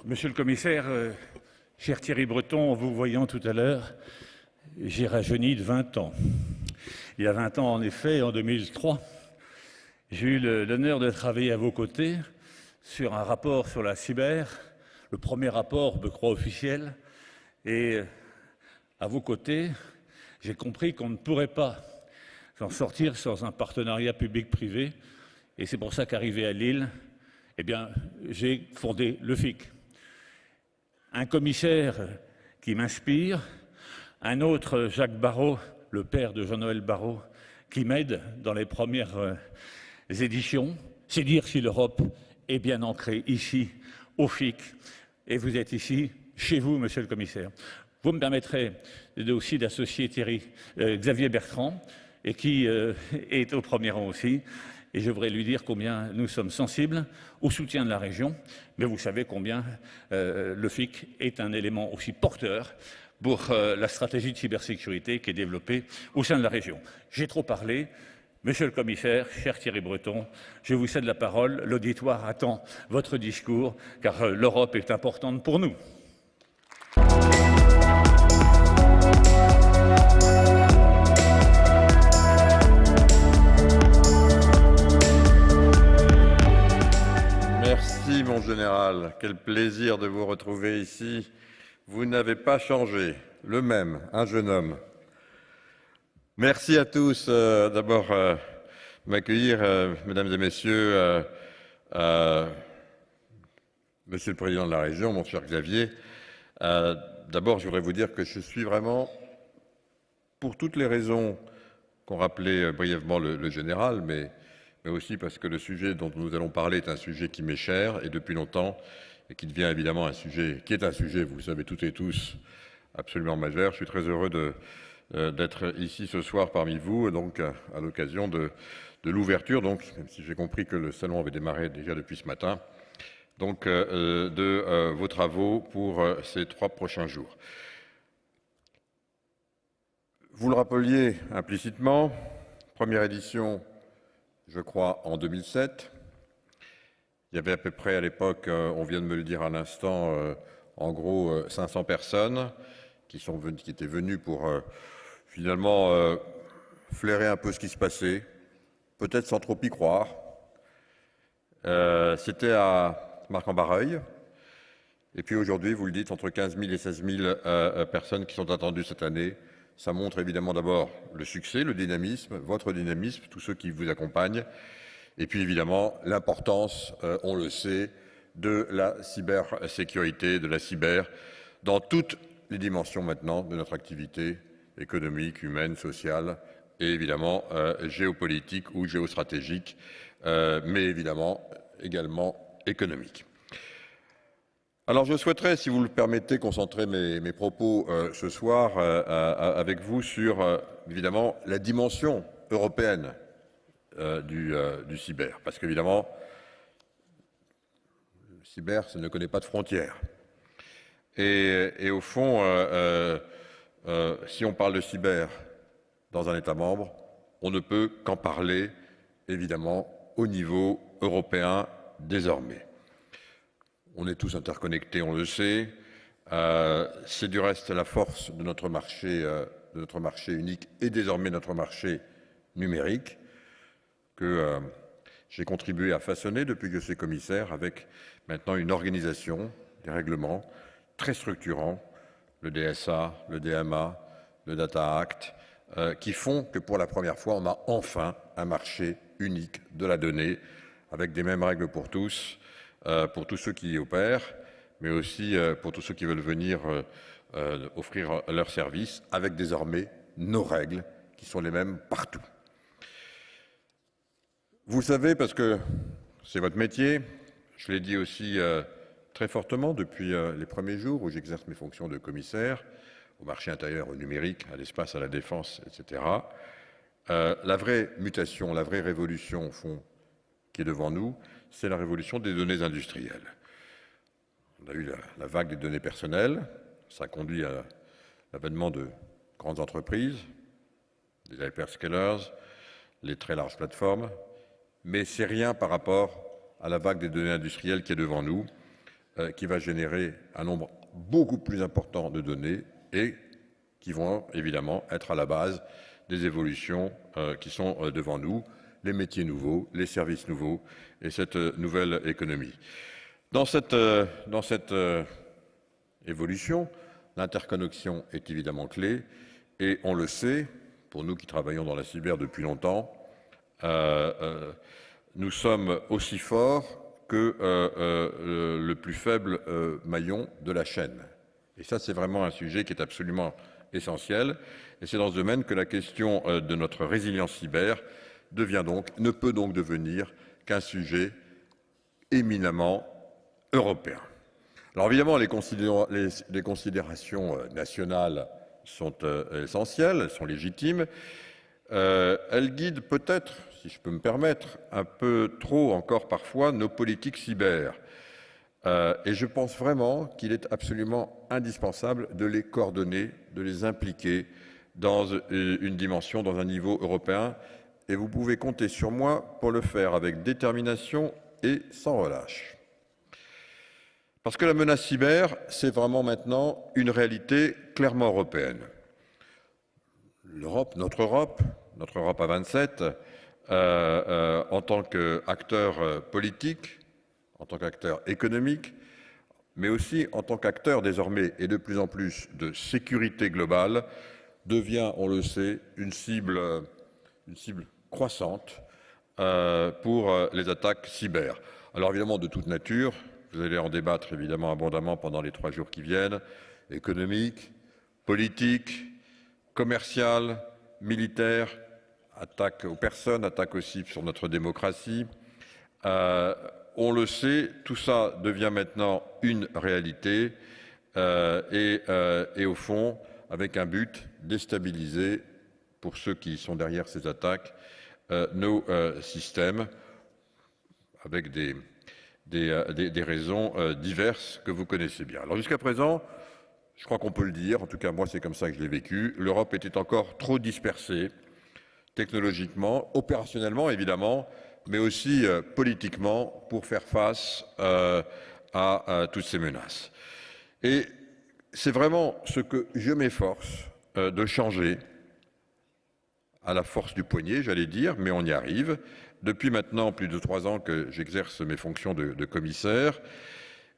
Monsieur le commissaire, cher Thierry Breton, en vous voyant tout à l'heure, j'ai rajeuni de 20 ans. Il y a 20 ans, en effet, en 2003, j'ai eu l'honneur de travailler à vos côtés sur un rapport sur la cyber, le premier rapport, je crois, officiel. Et à vos côtés, j'ai compris qu'on ne pourrait pas s'en sortir sans un partenariat public-privé. Et c'est pour ça qu'arrivé à Lille, eh bien, j'ai fondé le FIC. Un commissaire qui m'inspire, un autre, Jacques Barrot, le père de Jean-Noël Barrot, qui m'aide dans les premières éditions. C'est dire si l'Europe est bien ancrée ici, au FIC. Et vous êtes ici, chez vous, monsieur le commissaire. Vous me permettrez aussi d'associer Xavier Bertrand, et qui est au premier rang aussi. Et je voudrais lui dire combien nous sommes sensibles au soutien de la région, mais vous savez combien le FIC est un élément aussi porteur pour la stratégie de cybersécurité qui est développée au sein de la région. J'ai trop parlé. Monsieur le commissaire, cher Thierry Breton, je vous cède la parole. L'auditoire attend votre discours, car l'Europe est importante pour nous. Merci mon général, quel plaisir de vous retrouver ici. Vous n'avez pas changé, le même, un jeune homme. Merci à tous d'abord m'accueillir, mesdames et messieurs, monsieur le président de la région, mon cher Xavier. D'abord, je voudrais vous dire que je suis vraiment, pour toutes les raisons qu'ont rappelé brièvement le général, mais aussi parce que le sujet dont nous allons parler est un sujet qui m'est cher et depuis longtemps, et qui devient évidemment un sujet, vous le savez toutes et tous, absolument majeur. Je suis très heureux d'être ici ce soir parmi vous, donc à l'occasion de l'ouverture, donc même si j'ai compris que le salon avait démarré déjà depuis ce matin, donc de vos travaux pour ces 3 prochains jours. Vous le rappeliez implicitement, première édition, je crois, en 2007. Il y avait à peu près à l'époque, on vient de me le dire à l'instant, en gros 500 personnes qui étaient venues pour finalement flairer un peu ce qui se passait, peut-être sans trop y croire. C'était à Marc-en-Barreuil. Et puis aujourd'hui, vous le dites, entre 15 000 et 16 000 personnes qui sont attendues cette année. Ça montre évidemment d'abord le succès, le dynamisme, votre dynamisme, tous ceux qui vous accompagnent. Et puis évidemment, l'importance, on le sait, de la cybersécurité, de la cyber, dans toutes les dimensions maintenant de notre activité économique, humaine, sociale et évidemment géopolitique ou géostratégique, mais évidemment également économique. Alors je souhaiterais, si vous le permettez, concentrer mes propos ce soir avec vous sur évidemment la dimension européenne du cyber, parce qu'évidemment, le cyber, ça ne connaît pas de frontières. Et au fond, si on parle de cyber dans un État membre, on ne peut qu'en parler, évidemment, au niveau européen désormais. On est tous interconnectés, on le sait. C'est du reste la force de notre marché unique et désormais notre marché numérique que j'ai contribué à façonner depuis que je suis commissaire, avec maintenant une organisation, des règlements très structurants, le DSA, le DMA, le Data Act, qui font que pour la première fois, on a enfin un marché unique de la donnée, avec des mêmes règles pour tous ceux qui y opèrent, mais aussi pour tous ceux qui veulent venir offrir leurs services, avec désormais nos règles, qui sont les mêmes partout. Vous savez, parce que c'est votre métier, je l'ai dit aussi très fortement depuis les premiers jours où j'exerce mes fonctions de commissaire, au marché intérieur, au numérique, à l'espace, à la défense, etc. La vraie mutation, la vraie révolution, au fond, qui est devant nous, c'est la révolution des données industrielles. On a eu la vague des données personnelles, ça conduit à l'avènement de grandes entreprises, des hyperscalers, les très larges plateformes, mais c'est rien par rapport à la vague des données industrielles qui est devant nous, qui va générer un nombre beaucoup plus important de données et qui vont évidemment être à la base des évolutions qui sont devant nous, les métiers nouveaux, les services nouveaux et cette nouvelle économie. Dans cette évolution, l'interconnexion est évidemment clé et on le sait, pour nous qui travaillons dans la cyber depuis longtemps, nous sommes aussi forts que le plus faible maillon de la chaîne. Et ça, c'est vraiment un sujet qui est absolument essentiel. Et c'est dans ce domaine que la question de notre résilience cyber ne peut donc devenir qu'un sujet éminemment européen. Alors évidemment, les considérations nationales sont essentielles, elles sont légitimes. Elles guident peut-être, si je peux me permettre, un peu trop encore parfois nos politiques cyber. Et je pense vraiment qu'il est absolument indispensable de les coordonner, de les impliquer dans une dimension, dans un niveau européen. Et vous pouvez compter sur moi pour le faire avec détermination et sans relâche. Parce que la menace cyber, c'est vraiment maintenant une réalité clairement européenne. L'Europe, notre Europe à 27, en tant qu'acteur politique, en tant qu'acteur économique, mais aussi en tant qu'acteur désormais et de plus en plus de sécurité globale, devient, on le sait, une cible croissante pour les attaques cyber. Alors évidemment de toute nature, vous allez en débattre évidemment abondamment pendant les 3 jours qui viennent, économiques, politiques, commerciales, militaires, attaques aux personnes, attaques aussi sur notre démocratie. On le sait, tout ça devient maintenant une réalité et au fond, avec un but, déstabiliser, pour ceux qui sont derrière ces attaques, nos systèmes, avec des raisons diverses que vous connaissez bien. Alors jusqu'à présent, je crois qu'on peut le dire, en tout cas moi c'est comme ça que je l'ai vécu, l'Europe était encore trop dispersée, technologiquement, opérationnellement évidemment, mais aussi politiquement pour faire face à toutes ces menaces. Et c'est vraiment ce que je m'efforce de changer à la force du poignet, j'allais dire, mais on y arrive. Depuis maintenant plus de 3 ans que j'exerce mes fonctions de commissaire,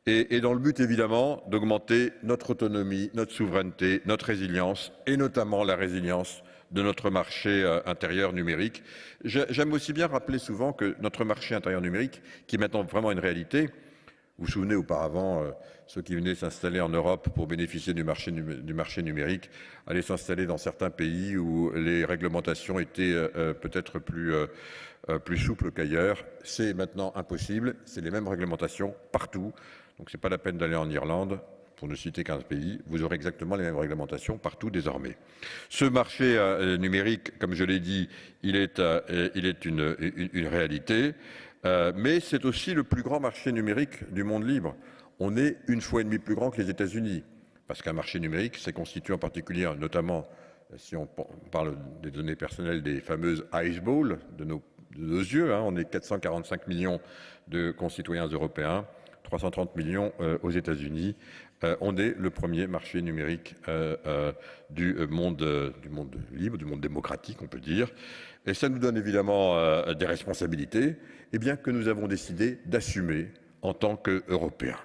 et dans le but évidemment d'augmenter notre autonomie, notre souveraineté, notre résilience, et notamment la résilience de notre marché intérieur numérique. J'aime aussi bien rappeler souvent que notre marché intérieur numérique, qui est maintenant vraiment une réalité, vous vous souvenez auparavant, ceux qui venaient s'installer en Europe pour bénéficier du marché numérique allaient s'installer dans certains pays où les réglementations étaient peut-être plus souples qu'ailleurs. C'est maintenant impossible, c'est les mêmes réglementations partout. Donc ce n'est pas la peine d'aller en Irlande, pour ne citer qu'un pays, vous aurez exactement les mêmes réglementations partout désormais. Ce marché numérique, comme je l'ai dit, il est une réalité. Mais c'est aussi le plus grand marché numérique du monde libre. On est 1,5 fois plus grand que les États-Unis, parce qu'un marché numérique, c'est constitué en particulier, notamment, si on parle des données personnelles, des fameuses eyeballs de nos yeux. On est 445 millions de concitoyens européens, 330 millions aux États-Unis. On est le premier marché numérique du monde libre, du monde démocratique, on peut dire. Et ça nous donne évidemment des responsabilités, bien que nous avons décidé d'assumer en tant qu'Européens.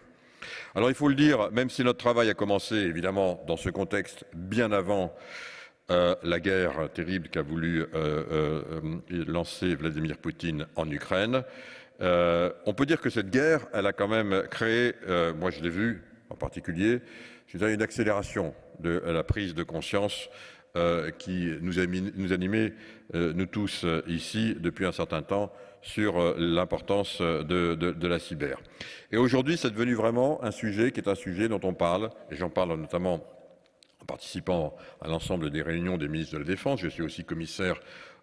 Alors il faut le dire, même si notre travail a commencé évidemment dans ce contexte bien avant la guerre terrible qu'a voulu lancer Vladimir Poutine en Ukraine, on peut dire que cette guerre, elle a quand même créé, moi je l'ai vu en particulier, une accélération de la prise de conscience qui nous animait, nous tous ici, depuis un certain temps, sur l'importance de la cyber. Et aujourd'hui, c'est devenu vraiment un sujet qui est un sujet dont on parle, et j'en parle notamment en participant à l'ensemble des réunions des ministres de la Défense. Je suis aussi commissaire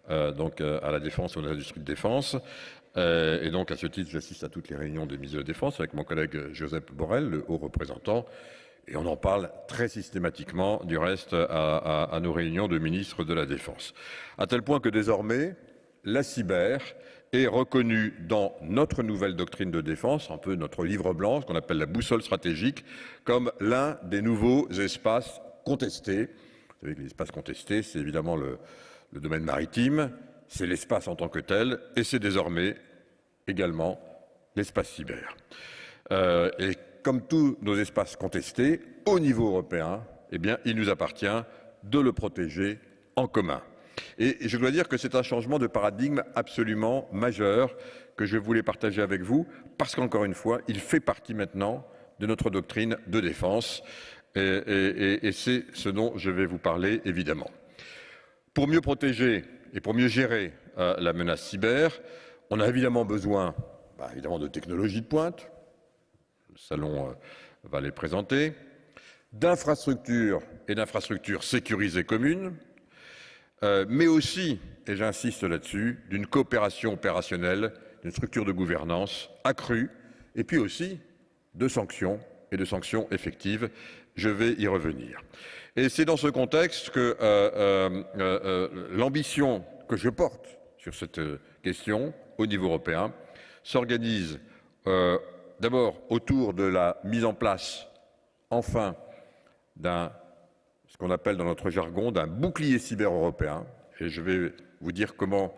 donc à la Défense et aux industries de défense. Et donc, à ce titre, j'assiste à toutes les réunions des ministres de la Défense avec mon collègue Josep Borrell, le haut représentant. Et on en parle très systématiquement, du reste, à nos réunions de ministres de la Défense. À tel point que désormais, la cyber est reconnu dans notre nouvelle doctrine de défense, un peu notre livre blanc, ce qu'on appelle la boussole stratégique, comme l'un des nouveaux espaces contestés. Vous savez que l'espace contesté, c'est évidemment le domaine maritime, c'est l'espace en tant que tel, et c'est désormais également l'espace cyber. Et comme tous nos espaces contestés, au niveau européen, eh bien, il nous appartient de le protéger en commun. Et je dois dire que c'est un changement de paradigme absolument majeur que je voulais partager avec vous, parce qu'encore une fois, il fait partie maintenant de notre doctrine de défense, et c'est ce dont je vais vous parler évidemment. Pour mieux protéger et pour mieux gérer la menace cyber, on a évidemment besoin évidemment de technologies de pointe, le salon va les présenter, d'infrastructures et d'infrastructures sécurisées communes, mais aussi, et j'insiste là-dessus, d'une coopération opérationnelle, d'une structure de gouvernance accrue, et puis aussi de sanctions et de sanctions effectives. Je vais y revenir. Et c'est dans ce contexte que l'ambition que je porte sur cette question au niveau européen s'organise d'abord autour de la mise en place, enfin, ce qu'on appelle dans notre jargon, d'un bouclier cyber européen, et je vais vous dire comment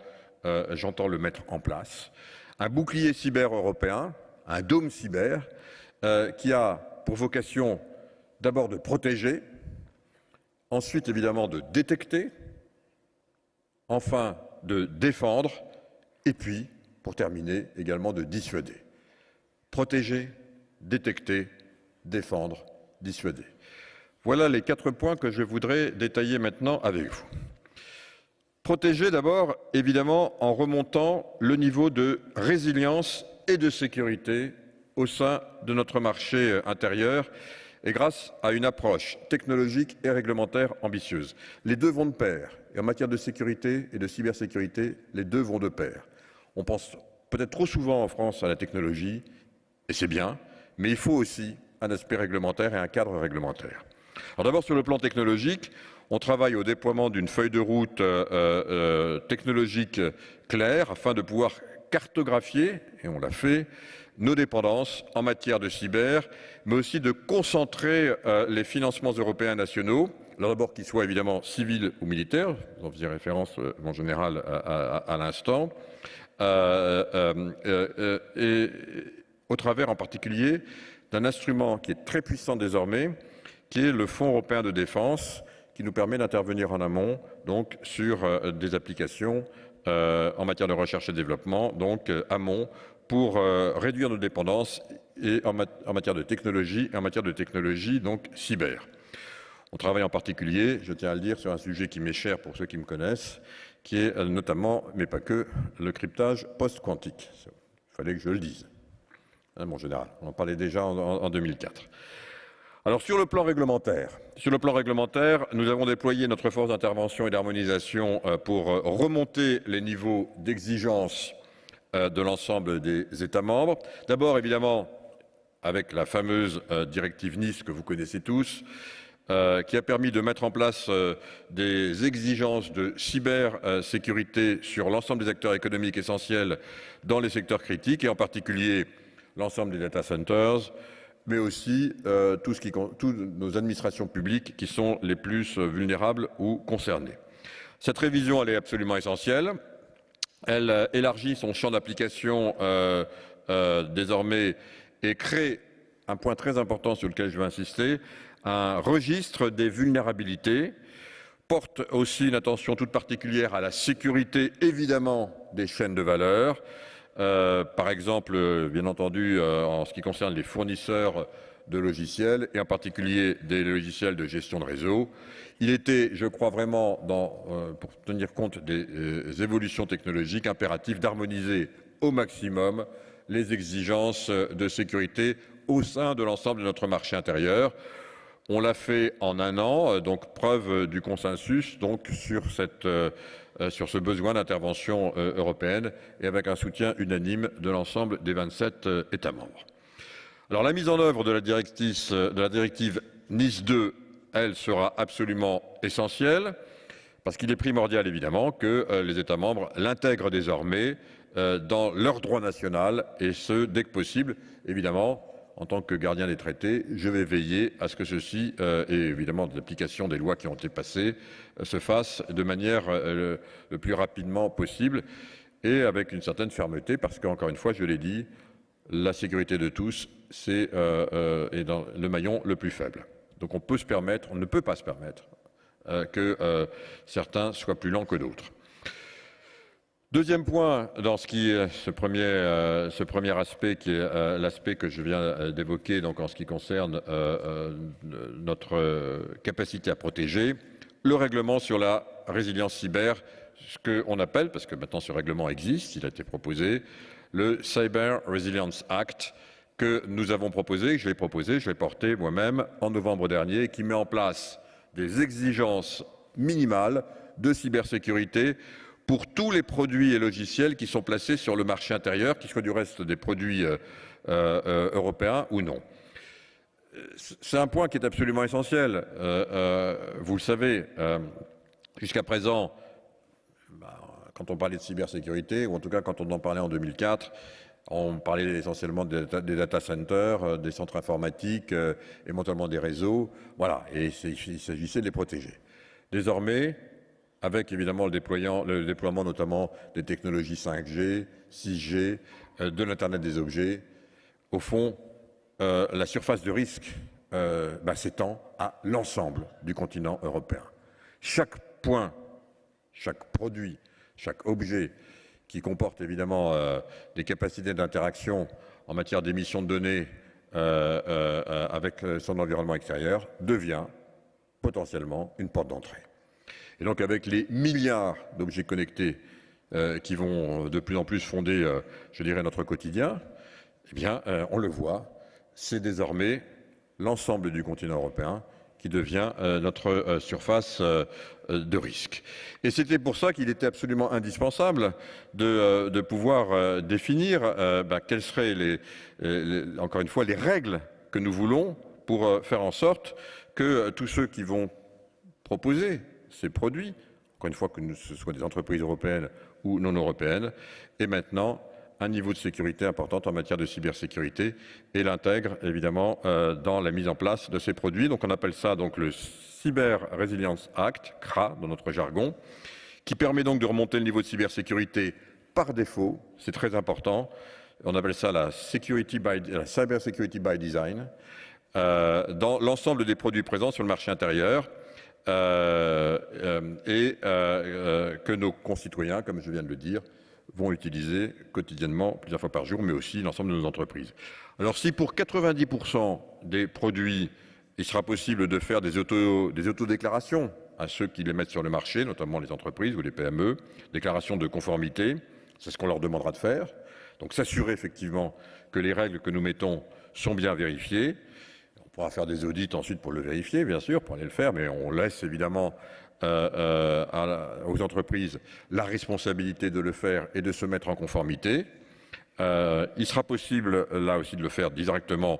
j'entends le mettre en place. Un bouclier cyber européen, un dôme cyber, qui a pour vocation d'abord de protéger, ensuite évidemment de détecter, enfin de défendre, et puis, pour terminer, également de dissuader. Protéger, détecter, défendre, dissuader. Voilà les 4 points que je voudrais détailler maintenant avec vous. Protéger d'abord, évidemment, en remontant le niveau de résilience et de sécurité au sein de notre marché intérieur et grâce à une approche technologique et réglementaire ambitieuse. Les deux vont de pair. Et en matière de sécurité et de cybersécurité, les deux vont de pair. On pense peut-être trop souvent en France à la technologie, et c'est bien, mais il faut aussi un aspect réglementaire et un cadre réglementaire. Alors d'abord, sur le plan technologique, on travaille au déploiement d'une feuille de route technologique claire afin de pouvoir cartographier, et on l'a fait, nos dépendances en matière de cyber, mais aussi de concentrer les financements européens nationaux, d'abord qu'ils soient évidemment civils ou militaires, vous en faisiez référence mon général à l'instant, et au travers en particulier d'un instrument qui est très puissant désormais, qui est le Fonds européen de défense, qui nous permet d'intervenir en amont donc sur des applications en matière de recherche et développement, donc amont, pour réduire nos dépendances et en matière de technologie, et en matière de technologie donc cyber. On travaille en particulier, je tiens à le dire, sur un sujet qui m'est cher pour ceux qui me connaissent, qui est notamment, mais pas que, le cryptage post-quantique. Il fallait que je le dise, hein, mon général. On en parlait déjà en 2004. Alors sur le plan réglementaire, nous avons déployé notre force d'intervention et d'harmonisation pour remonter les niveaux d'exigence de l'ensemble des États membres. D'abord, évidemment, avec la fameuse directive Nice que vous connaissez tous, qui a permis de mettre en place des exigences de cybersécurité sur l'ensemble des acteurs économiques essentiels dans les secteurs critiques, et en particulier l'ensemble des data centers, mais aussi toutes nos administrations publiques qui sont les plus vulnérables ou concernées. Cette révision, elle est absolument essentielle. Elle élargit son champ d'application désormais et crée, un point très important sur lequel je vais insister, un registre des vulnérabilités, porte aussi une attention toute particulière à la sécurité, évidemment, des chaînes de valeur. Par exemple, bien entendu, en ce qui concerne les fournisseurs de logiciels, et en particulier des logiciels de gestion de réseau. Il était, je crois vraiment, pour tenir compte des évolutions technologiques, impératif d'harmoniser au maximum les exigences de sécurité au sein de l'ensemble de notre marché intérieur. On l'a fait en un an, donc preuve du consensus donc, sur ce besoin d'intervention européenne et avec un soutien unanime de l'ensemble des 27 États membres. Alors la mise en œuvre de la directive Nice 2, elle sera absolument essentielle parce qu'il est primordial évidemment que les États membres l'intègrent désormais dans leur droit national, et ce, dès que possible. Évidemment, en tant que gardien des traités, je vais veiller à ce que ceci, et évidemment de l'application des lois qui ont été passées, se fasse de manière le plus rapidement possible et avec une certaine fermeté, parce qu'encore une fois, je l'ai dit, la sécurité de tous, c'est dans le maillon le plus faible. Donc on ne peut pas se permettre que certains soient plus lents que d'autres. Deuxième point dans ce premier aspect qui est l'aspect que je viens d'évoquer, donc en ce qui concerne notre capacité à protéger, le règlement sur la résilience cyber, ce qu'on appelle, parce que maintenant ce règlement existe, il a été proposé, le Cyber Resilience Act, que nous avons proposé, que je l'ai porté moi-même en novembre dernier, qui met en place des exigences minimales de cybersécurité pour tous les produits et logiciels qui sont placés sur le marché intérieur, qu'ils soient du reste des produits européens ou non. C'est un point qui est absolument essentiel. Vous le savez, jusqu'à présent, quand on parlait de cybersécurité, ou en tout cas quand on en parlait en 2004, on parlait essentiellement des data centers, des centres informatiques, éventuellement des réseaux, voilà, et il s'agissait de les protéger. Désormais, avec évidemment le déploiement notamment des technologies 5G, 6G, de l'Internet des objets, au fond, la surface de risque s'étend à l'ensemble du continent européen. Chaque point, chaque produit, chaque objet qui comporte évidemment des capacités d'interaction en matière d'émission de données avec son environnement extérieur devient potentiellement une porte d'entrée. Et donc avec les milliards d'objets connectés qui vont de plus en plus fonder, je dirais, notre quotidien, eh bien, on le voit, c'est désormais l'ensemble du continent européen qui devient notre surface de risque. Et c'était pour ça qu'il était absolument indispensable de pouvoir définir quelles seraient encore une fois les règles que nous voulons pour faire en sorte que tous ceux qui vont proposer ces produits, encore une fois que ce soit des entreprises européennes ou non européennes, aient maintenant un niveau de sécurité important en matière de cybersécurité et l'intègre évidemment dans la mise en place de ces produits. Donc on appelle ça donc le Cyber Resilience Act, CRA dans notre jargon, qui permet donc de remonter le niveau de cybersécurité par défaut, c'est très important. On appelle ça la Cyber Security by Design, dans l'ensemble des produits présents sur le marché intérieur. Que nos concitoyens, comme je viens de le dire, vont utiliser quotidiennement, plusieurs fois par jour, mais aussi l'ensemble de nos entreprises. Alors si pour 90% des produits, il sera possible de faire des autodéclarations à ceux qui les mettent sur le marché, notamment les entreprises ou les PME, déclaration de conformité, c'est ce qu'on leur demandera de faire. Donc s'assurer effectivement que les règles que nous mettons sont bien vérifiées. On pourra faire des audits ensuite pour le vérifier, bien sûr, pour aller le faire, mais on laisse évidemment aux entreprises la responsabilité de le faire et de se mettre en conformité. Il sera possible, là aussi, de le faire directement.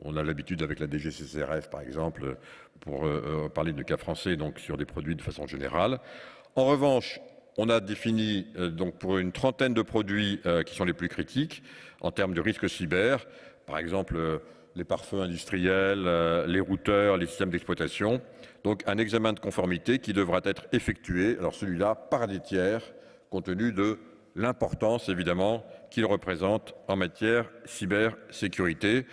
On a l'habitude avec la DGCCRF, par exemple, pour parler de cas français, donc sur des produits de façon générale. En revanche, on a défini donc pour une trentaine de produits qui sont les plus critiques en termes de risque cyber, par exemple les pare-feux industriels, les routeurs, les systèmes d'exploitation. Donc un examen de conformité qui devra être effectué, alors celui-là par des tiers, compte tenu de l'importance évidemment qu'il représente en matière cybersécurité.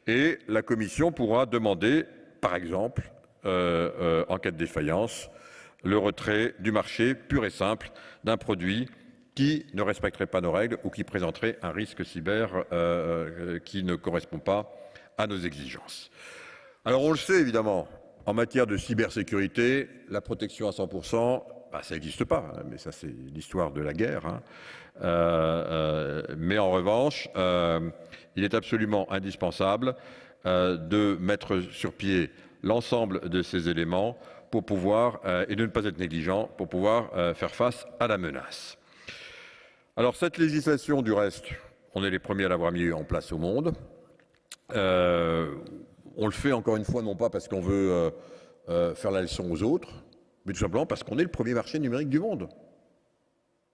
Et la Commission pourra demander, par exemple, en cas de défaillance, le retrait du marché pur et simple d'un produit qui ne respecterait pas nos règles ou qui présenterait un risque cyber qui ne correspond pas à nos exigences. Alors on le sait évidemment, en matière de cybersécurité, la protection à 100%, ça n'existe pas, hein, mais ça c'est l'histoire de la guerre. Hein. Mais en revanche, il est absolument indispensable de mettre sur pied l'ensemble de ces éléments pour pouvoir, et de ne pas être négligent, pour pouvoir faire face à la menace. Alors cette législation, du reste, on est les premiers à l'avoir mis en place au monde. On le fait encore une fois, non pas parce qu'on veut faire la leçon aux autres, mais tout simplement parce qu'on est le premier marché numérique du monde.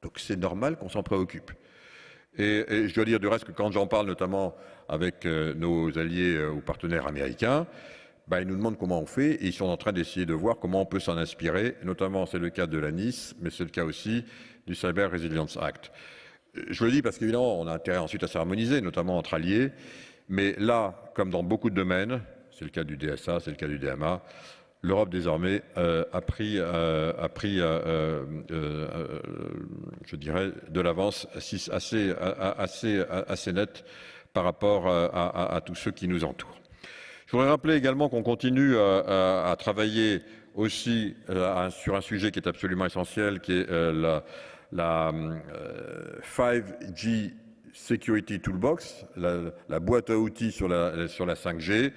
Donc c'est normal qu'on s'en préoccupe. Et je dois dire du reste que quand j'en parle notamment avec nos alliés ou partenaires américains, ils nous demandent comment on fait et ils sont en train d'essayer de voir comment on peut s'en inspirer. Notamment, c'est le cas de la NIS, mais c'est le cas aussi du Cyber Resilience Act. Je le dis parce qu'évidemment, on a intérêt ensuite à s'harmoniser, notamment entre alliés. Mais là, comme dans beaucoup de domaines, c'est le cas du DSA, c'est le cas du DMA, l'Europe désormais a pris, je dirais, de l'avance assez nette par rapport à tous ceux qui nous entourent. Je voudrais rappeler également qu'on continue à travailler aussi sur un sujet qui est absolument essentiel, qui est la 5G Security Toolbox, la boîte à outils sur la 5G.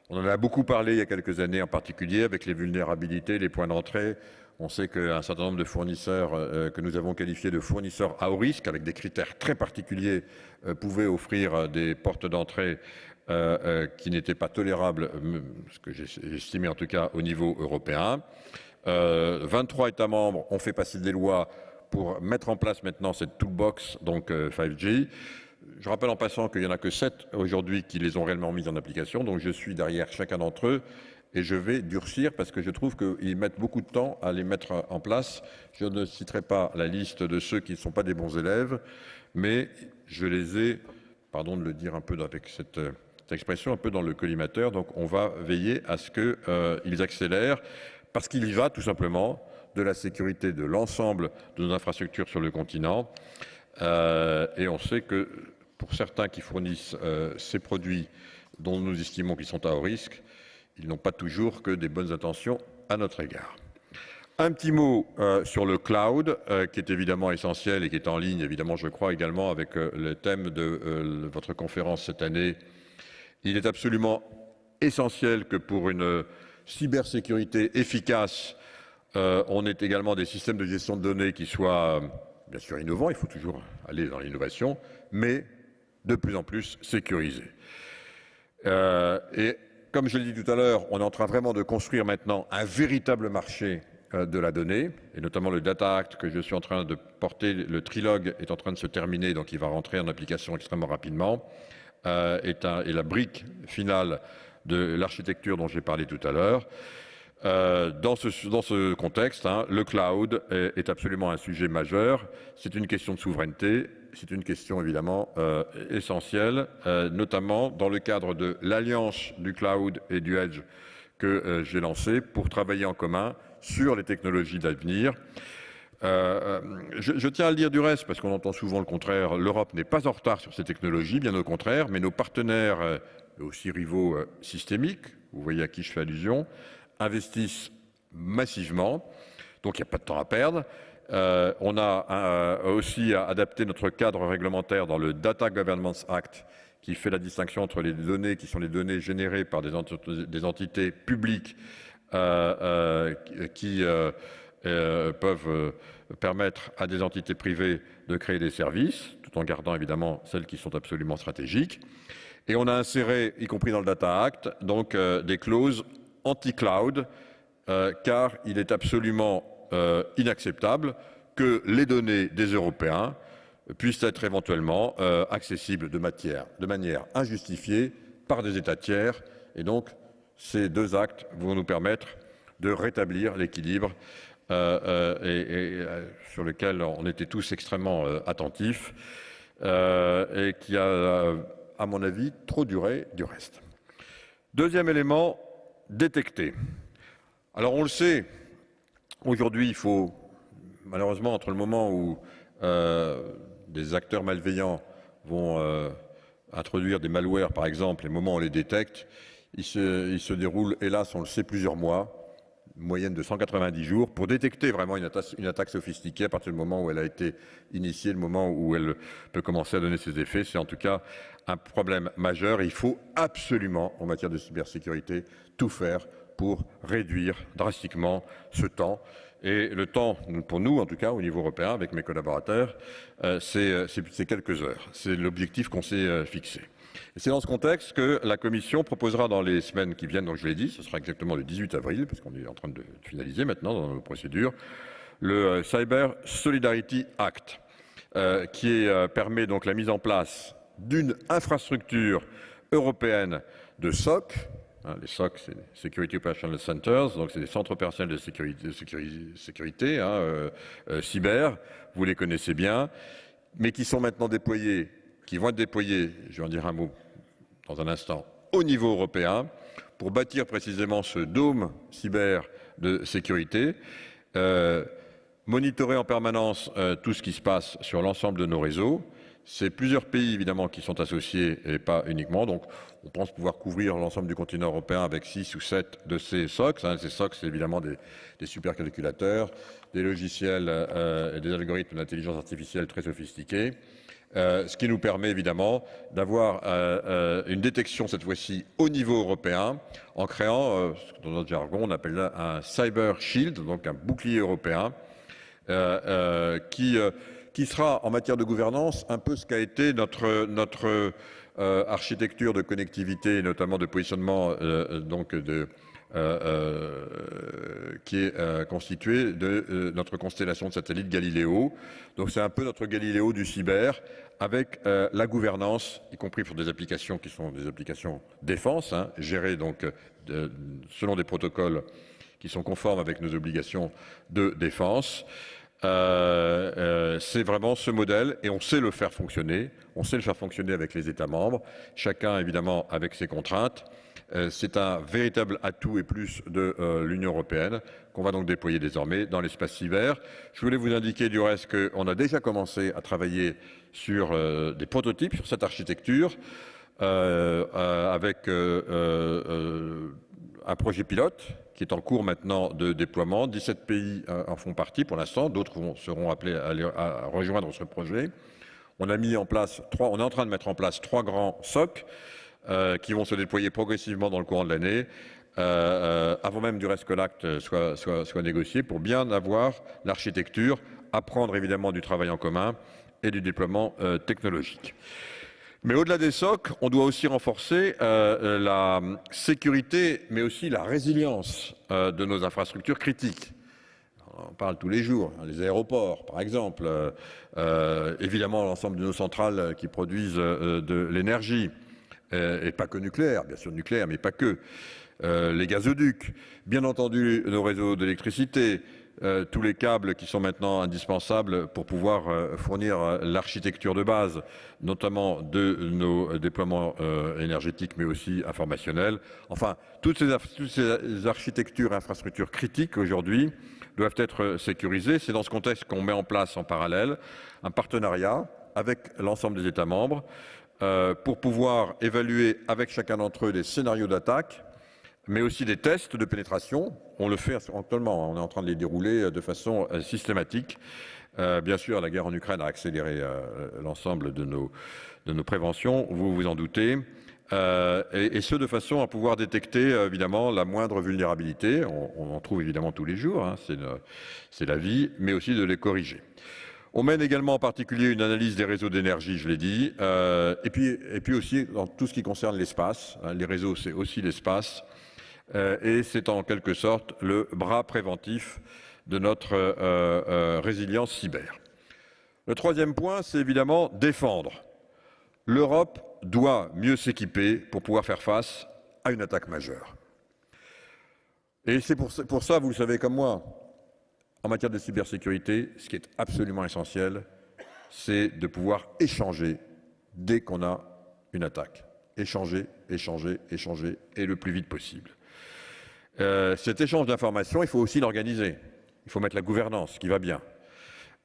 On en a beaucoup parlé il y a quelques années, en particulier avec les vulnérabilités, les points d'entrée. On sait qu'un certain nombre de fournisseurs que nous avons qualifiés de fournisseurs à haut risque, avec des critères très particuliers, pouvaient offrir des portes d'entrée qui n'étaient pas tolérables, ce que j'estimais en tout cas au niveau européen. 23 États membres ont fait passer des lois pour mettre en place maintenant cette toolbox, donc 5G. Je rappelle en passant qu'il n'y en a que 7 aujourd'hui qui les ont réellement mises en application, donc je suis derrière chacun d'entre eux et je vais durcir parce que je trouve qu'ils mettent beaucoup de temps à les mettre en place. Je ne citerai pas la liste de ceux qui ne sont pas des bons élèves, mais je les ai, pardon de le dire un peu avec cette expression, un peu dans le collimateur, donc on va veiller à ce qu'ils accélèrent parce qu'il y va tout simplement de la sécurité de l'ensemble de nos infrastructures sur le continent. Et on sait que pour certains qui fournissent ces produits dont nous estimons qu'ils sont à haut risque, ils n'ont pas toujours que des bonnes intentions à notre égard. Un petit mot sur le cloud, qui est évidemment essentiel et qui est en ligne, évidemment, je crois, également avec le thème de votre conférence cette année. Il est absolument essentiel que pour une cybersécurité efficace, on ait également des systèmes de gestion de données qui soient bien sûr innovants, il faut toujours aller dans l'innovation, mais de plus en plus sécurisés. Et comme je l'ai dit tout à l'heure, on est en train vraiment de construire maintenant un véritable marché de la donnée, et notamment le Data Act que je suis en train de porter, le trilogue est en train de se terminer, donc il va rentrer en application extrêmement rapidement, est la brique finale de l'architecture dont j'ai parlé tout à l'heure. Dans ce contexte, le cloud est absolument un sujet majeur. C'est une question de souveraineté, c'est une question évidemment essentielle, notamment dans le cadre de l'alliance du cloud et du edge que j'ai lancée pour travailler en commun sur les technologies d'avenir. Je tiens à le dire du reste, parce qu'on entend souvent le contraire, l'Europe n'est pas en retard sur ces technologies, bien au contraire, mais nos partenaires, aussi rivaux systémiques, vous voyez à qui je fais allusion, investissent massivement, donc il n'y a pas de temps à perdre. On a aussi adapté notre cadre réglementaire dans le Data Governance Act, qui fait la distinction entre les données qui sont les données générées par des entités publiques qui peuvent permettre à des entités privées de créer des services, tout en gardant évidemment celles qui sont absolument stratégiques. Et on a inséré, y compris dans le Data Act, donc des clauses anti-cloud, car il est absolument inacceptable que les données des Européens puissent être éventuellement accessibles de manière injustifiée par des États tiers. Et donc, ces deux actes vont nous permettre de rétablir l'équilibre sur lequel on était tous extrêmement attentifs et qui a, à mon avis, trop duré du reste. Deuxième élément, détecter. Alors on le sait, aujourd'hui il faut, malheureusement, entre le moment où des acteurs malveillants vont introduire des malwares par exemple, et le moment où on les détecte, il se déroule, hélas on le sait, plusieurs mois, une moyenne de 190 jours, pour détecter vraiment une attaque sophistiquée à partir du moment où elle a été initiée, le moment où elle peut commencer à donner ses effets. C'est en tout cas un problème majeur et il faut absolument, en matière de cybersécurité, tout faire pour réduire drastiquement ce temps. Et le temps, pour nous en tout cas, au niveau européen, avec mes collaborateurs, c'est quelques heures. C'est l'objectif qu'on s'est fixé. Et c'est dans ce contexte que la Commission proposera dans les semaines qui viennent, donc je l'ai dit, ce sera exactement le 18 avril, parce qu'on est en train de finaliser maintenant dans nos procédures, le Cyber Solidarity Act, qui permet donc la mise en place d'une infrastructure européenne de SOC. Les SOC, c'est Security Operational Centers, donc c'est des centres opérationnels de sécurité cyber, vous les connaissez bien, mais qui sont maintenant déployés, qui vont être déployés, je vais en dire un mot dans un instant, au niveau européen, pour bâtir précisément ce dôme cyber de sécurité, monitorer en permanence tout ce qui se passe sur l'ensemble de nos réseaux. C'est plusieurs pays évidemment qui sont associés et pas uniquement, donc on pense pouvoir couvrir l'ensemble du continent européen avec 6 ou 7 de ces SOC. Ces SOC, c'est évidemment des supercalculateurs, des logiciels et des algorithmes d'intelligence artificielle très sophistiqués, ce qui nous permet évidemment d'avoir une détection cette fois-ci au niveau européen en créant, dans notre jargon, on appelle là un cyber shield, donc un bouclier européen qui sera en matière de gouvernance un peu ce qu'a été notre architecture de connectivité, notamment de positionnement qui est constituée de notre constellation de satellites Galileo. Donc c'est un peu notre Galileo du cyber avec la gouvernance, y compris pour des applications qui sont des applications défense, gérées donc selon des protocoles qui sont conformes avec nos obligations de défense. C'est vraiment ce modèle et on sait le faire fonctionner. On sait le faire fonctionner avec les États membres, chacun évidemment avec ses contraintes. C'est un véritable atout et plus de l'Union européenne qu'on va donc déployer désormais dans l'espace cyber. Je voulais vous indiquer du reste qu'on a déjà commencé à travailler sur des prototypes sur cette architecture avec un projet pilote qui est en cours maintenant de déploiement. 17 pays en font partie pour l'instant, d'autres seront appelés à rejoindre ce projet. On a mis en place on est en train de mettre en place 3 grands SOC qui vont se déployer progressivement dans le courant de l'année, avant même du reste que l'acte soit négocié, pour bien avoir l'architecture, apprendre évidemment du travail en commun et du déploiement technologique. Mais au-delà des SOC, on doit aussi renforcer la sécurité, mais aussi la résilience de nos infrastructures critiques. On parle tous les jours, les aéroports par exemple, évidemment l'ensemble de nos centrales qui produisent de l'énergie, et pas que nucléaire, bien sûr nucléaire, mais pas que, les gazoducs, bien entendu nos réseaux d'électricité, tous les câbles qui sont maintenant indispensables pour pouvoir fournir l'architecture de base, notamment de nos déploiements énergétiques, mais aussi informationnels. Enfin, toutes ces architectures et infrastructures critiques aujourd'hui doivent être sécurisées. C'est dans ce contexte qu'on met en place en parallèle un partenariat avec l'ensemble des États membres pour pouvoir évaluer avec chacun d'entre eux des scénarios d'attaque, mais aussi des tests de pénétration. On le fait actuellement, on est en train de les dérouler de façon systématique. Bien sûr, la guerre en Ukraine a accéléré l'ensemble de nos préventions, vous vous en doutez, et ce de façon à pouvoir détecter évidemment la moindre vulnérabilité. On en trouve évidemment tous les jours, c'est la vie, mais aussi de les corriger. On mène également en particulier une analyse des réseaux d'énergie, je l'ai dit, et puis aussi dans tout ce qui concerne l'espace. Les réseaux, c'est aussi l'espace. Et c'est en quelque sorte le bras préventif de notre résilience cyber. Le troisième point, c'est évidemment défendre. L'Europe doit mieux s'équiper pour pouvoir faire face à une attaque majeure. Et c'est pour ça, vous le savez comme moi, en matière de cybersécurité, ce qui est absolument essentiel, c'est de pouvoir échanger dès qu'on a une attaque. Échanger, et le plus vite possible. Cet échange d'informations, il faut aussi l'organiser. Il faut mettre la gouvernance qui va bien.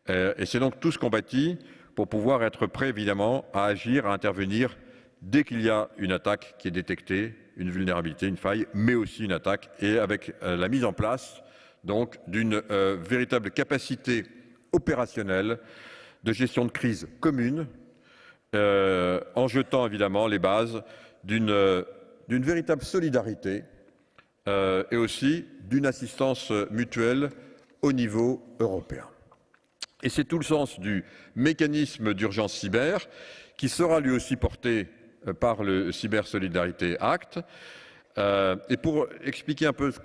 Et c'est donc tout ce qu'on bâtit pour pouvoir être prêt, évidemment, à agir, à intervenir dès qu'il y a une attaque qui est détectée, une vulnérabilité, une faille, mais aussi une attaque, et avec la mise en place donc d'une véritable capacité opérationnelle de gestion de crise commune, en jetant évidemment les bases d'une véritable solidarité et aussi d'une assistance mutuelle au niveau européen. Et c'est tout le sens du mécanisme d'urgence cyber qui sera lui aussi porté par le Cyber Solidarité Act, Et pour expliquer un peu ce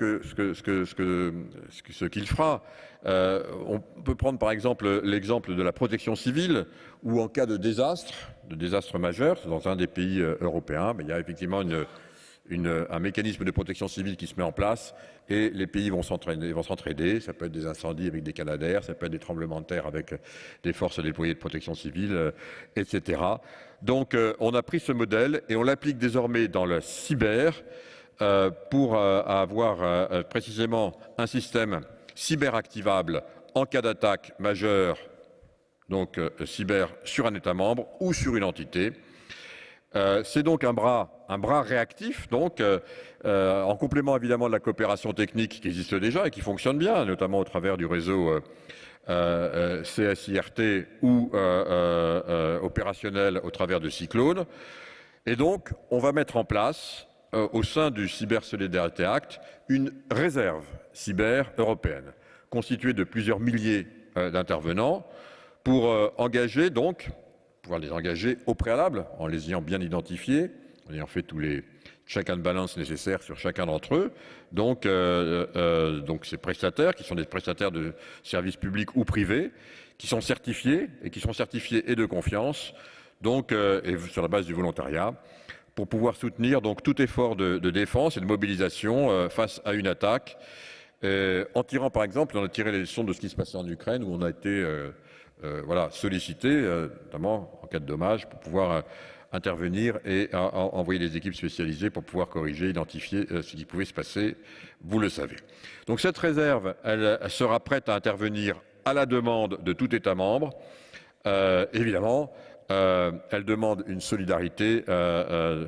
qu'il fera, on peut prendre par exemple l'exemple de la protection civile, où en cas de désastre majeur, dans un des pays européens, il y a effectivement un mécanisme de protection civile qui se met en place et les pays vont s'entraider. Ça peut être des incendies avec des canadaires, ça peut être des tremblements de terre avec des forces déployées de protection civile, etc. Donc on a pris ce modèle et on l'applique désormais dans le cyber pour avoir précisément un système cyberactivable en cas d'attaque majeure, donc cyber sur un État membre ou sur une entité. C'est donc un bras réactif, donc en complément évidemment de la coopération technique qui existe déjà et qui fonctionne bien, notamment au travers du réseau CSIRT ou opérationnel au travers de Cyclone. Et donc, on va mettre en place, au sein du Cyber Solidarity Act, une réserve cyber européenne, constituée de plusieurs milliers d'intervenants, pour engager donc, pouvoir les engager au préalable, en les ayant bien identifiés, en ayant fait tous les check and balance nécessaires sur chacun d'entre eux. Donc ces prestataires, qui sont des prestataires de services publics ou privés, qui sont certifiés et de confiance, donc et sur la base du volontariat, pour pouvoir soutenir donc tout effort de défense et de mobilisation face à une attaque, en tirant par exemple, on a tiré les leçons de ce qui se passait en Ukraine, où on a été sollicité, notamment en cas de dommage, pour pouvoir intervenir et envoyer des équipes spécialisées pour pouvoir corriger, identifier ce qui pouvait se passer, vous le savez. Donc cette réserve, elle sera prête à intervenir à la demande de tout État membre. Évidemment, elle demande une solidarité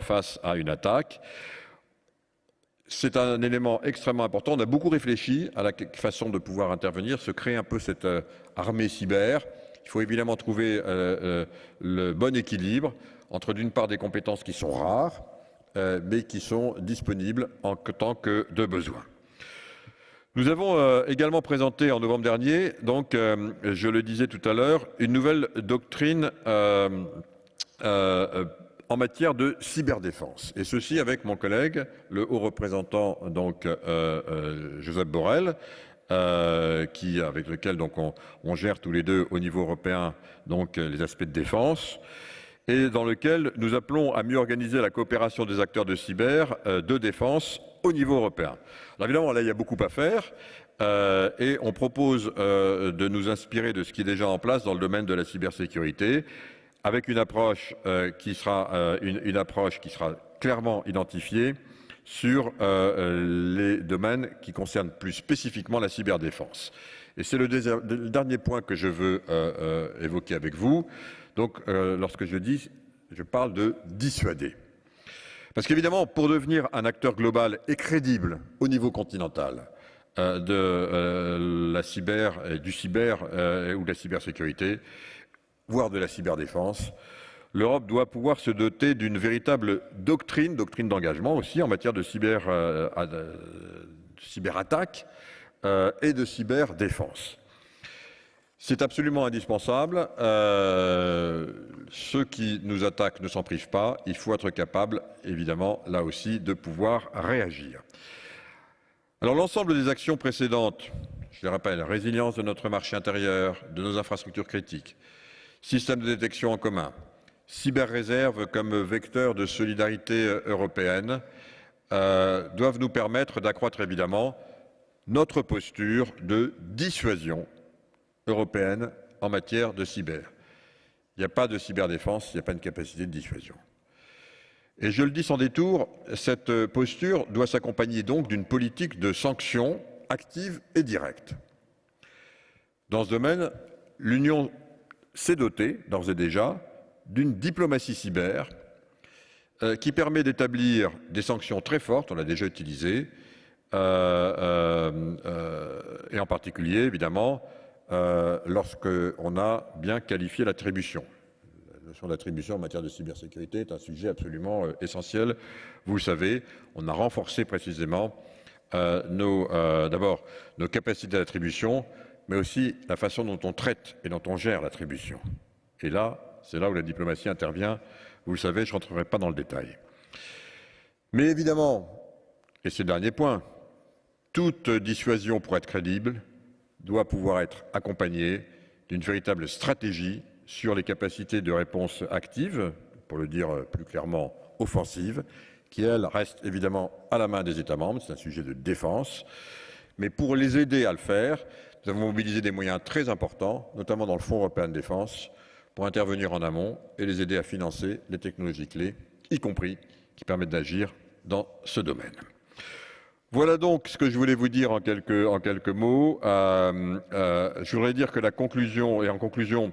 face à une attaque. C'est un élément extrêmement important. On a beaucoup réfléchi à la façon de pouvoir intervenir, se créer un peu cette armée cyber. Il faut évidemment trouver le bon équilibre entre d'une part des compétences qui sont rares, mais qui sont disponibles en tant que de besoin. Nous avons également présenté en novembre dernier, donc je le disais tout à l'heure, une nouvelle doctrine en matière de cyberdéfense. Et ceci avec mon collègue, le haut représentant donc Josep Borrell, avec lequel donc on gère tous les deux au niveau européen donc les aspects de défense, et dans lequel nous appelons à mieux organiser la coopération des acteurs de cyber de défense au niveau européen. Alors évidemment, là, il y a beaucoup à faire et on propose de nous inspirer de ce qui est déjà en place dans le domaine de la cybersécurité, avec une approche qui sera clairement identifiée sur les domaines qui concernent plus spécifiquement la cyberdéfense. Et c'est le dernier point que je veux évoquer avec vous. Donc, lorsque je parle de dissuader. Parce qu'évidemment, pour devenir un acteur global et crédible au niveau continental de la cyber, du cyber ou de la cybersécurité, voire de la cyberdéfense, l'Europe doit pouvoir se doter d'une véritable doctrine d'engagement aussi en matière de cyberattaque et de cyberdéfense. C'est absolument indispensable. Ceux qui nous attaquent ne s'en privent pas. Il faut être capable, évidemment, là aussi, de pouvoir réagir. Alors l'ensemble des actions précédentes, je les rappelle, résilience de notre marché intérieur, de nos infrastructures critiques, système de détection en commun, cyber-réserve comme vecteur de solidarité européenne, doivent nous permettre d'accroître évidemment notre posture de dissuasion européenne en matière de cyber. Il n'y a pas de cyberdéfense, il n'y a pas de capacité de dissuasion. Et je le dis sans détour, cette posture doit s'accompagner donc d'une politique de sanctions active et directe. Dans ce domaine, l'Union s'est dotée, d'ores et déjà, d'une diplomatie cyber qui permet d'établir des sanctions très fortes, on l'a déjà utilisé, et en particulier, évidemment, lorsqu'on a bien qualifié l'attribution. La notion d'attribution en matière de cybersécurité est un sujet absolument essentiel. Vous le savez, on a renforcé précisément d'abord nos capacités d'attribution, mais aussi la façon dont on traite et dont on gère l'attribution. Et là, c'est là où la diplomatie intervient. Vous le savez, je ne rentrerai pas dans le détail. Mais évidemment, Et c'est le dernier point. Toute dissuasion, pour être crédible, doit pouvoir être accompagnée d'une véritable stratégie sur les capacités de réponse active, pour le dire plus clairement offensive, qui, elle, reste évidemment à la main des États membres. C'est un sujet de défense. Mais pour les aider à le faire, nous avons mobilisé des moyens très importants, notamment dans le Fonds européen de défense, pour intervenir en amont et les aider à financer les technologies clés, y compris qui permettent d'agir dans ce domaine. Voilà donc ce que je voulais vous dire en quelques mots. Je voudrais dire que la conclusion, et en conclusion,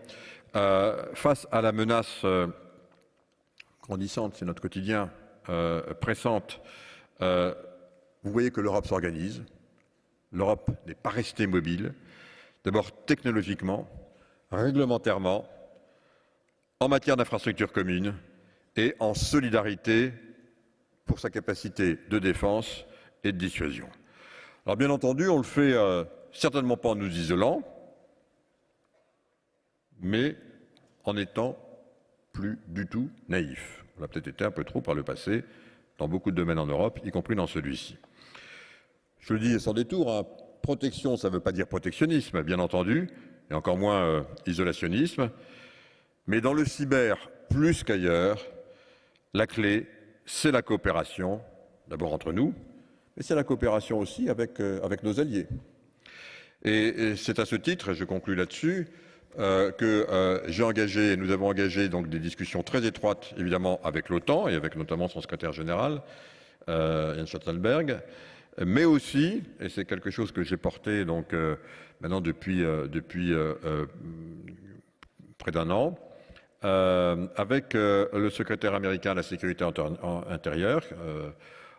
face à la menace grandissante, c'est notre quotidien, pressante, vous voyez que l'Europe s'organise. L'Europe n'est pas restée mobile, d'abord technologiquement, réglementairement, en matière d'infrastructures communes et en solidarité pour sa capacité de défense et de dissuasion. Alors bien entendu, on le fait certainement pas en nous isolant, mais en étant plus du tout naïf. On a peut-être été un peu trop par le passé dans beaucoup de domaines en Europe, y compris dans celui-ci. Je le dis sans détour, hein, protection, ça ne veut pas dire protectionnisme, bien entendu, et encore moins isolationnisme, mais dans le cyber, plus qu'ailleurs, la clé, c'est la coopération, d'abord entre nous, mais c'est la coopération aussi avec nos alliés. Et c'est à ce titre, et je conclus là-dessus, que nous avons engagé donc des discussions très étroites, évidemment, avec l'OTAN et avec notamment son secrétaire général, Jens Stoltenberg, mais aussi, et c'est quelque chose que j'ai porté donc maintenant depuis près d'un an, avec le secrétaire américain à la sécurité intérieure,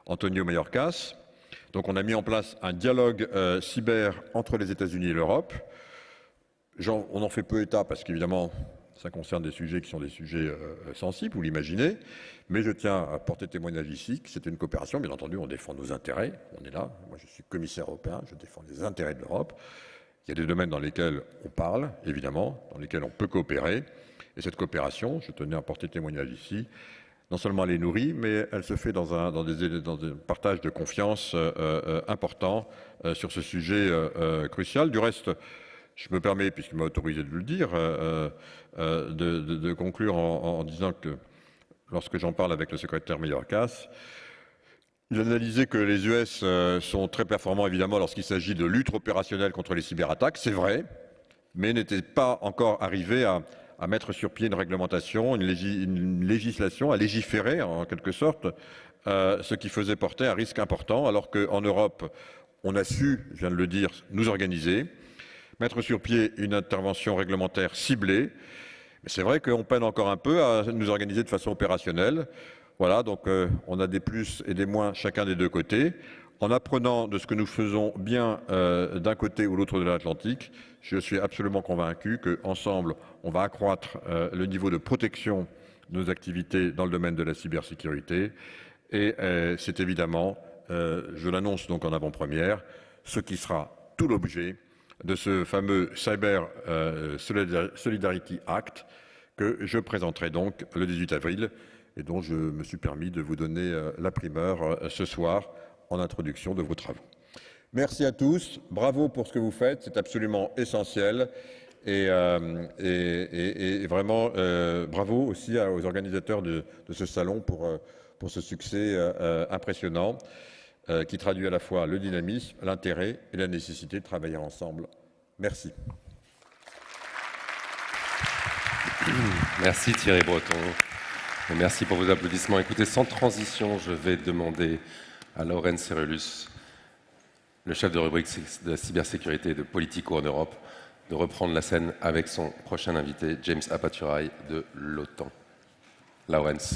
Antonio Mayorkas. Donc on a mis en place un dialogue cyber entre les États-Unis et l'Europe. On en fait peu état parce qu'évidemment, ça concerne des sujets qui sont des sujets sensibles, vous l'imaginez. Mais je tiens à porter témoignage ici que c'est une coopération. Bien entendu, on défend nos intérêts. On est là. Moi, je suis commissaire européen. Je défends les intérêts de l'Europe. Il y a des domaines dans lesquels on parle, évidemment, dans lesquels on peut coopérer. Et cette coopération, je tenais à porter témoignage ici, non seulement elle est nourrie, mais elle se fait dans des partages de confiance importants sur ce sujet crucial. Du reste, je me permets, puisqu'il m'a autorisé de le dire, de conclure en disant que lorsque j'en parle avec le secrétaire Mayorkas, il a analysé que les US sont très performants, évidemment, lorsqu'il s'agit de lutte opérationnelle contre les cyberattaques, c'est vrai, mais n'étaient pas encore arrivés à mettre sur pied une réglementation, une législation, à légiférer en quelque sorte, ce qui faisait porter un risque important, alors qu'en Europe, on a su, je viens de le dire, nous organiser, mettre sur pied une intervention réglementaire ciblée. Mais c'est vrai qu'on peine encore un peu à nous organiser de façon opérationnelle. Voilà, donc on a des plus et des moins chacun des deux côtés. En apprenant de ce que nous faisons bien d'un côté ou l'autre de l'Atlantique, je suis absolument convaincu qu'ensemble, on va accroître le niveau de protection de nos activités dans le domaine de la cybersécurité. Et c'est évidemment, je l'annonce donc en avant-première, ce qui sera tout l'objet de ce fameux Cyber Solidarity Act que je présenterai donc le 18 avril et dont je me suis permis de vous donner la primeur ce soir en introduction de vos travaux. Merci à tous, bravo pour ce que vous faites, c'est absolument essentiel et vraiment bravo aussi aux organisateurs de ce salon pour ce succès impressionnant qui traduit à la fois le dynamisme, l'intérêt et la nécessité de travailler ensemble. Merci. Merci Thierry Breton. Et merci pour vos applaudissements. Écoutez, sans transition, je vais demander à Laurens Cerulus, le chef de rubrique de la cybersécurité et de Politico en Europe, de reprendre la scène avec son prochain invité, James Apaturai de l'OTAN. Laurens.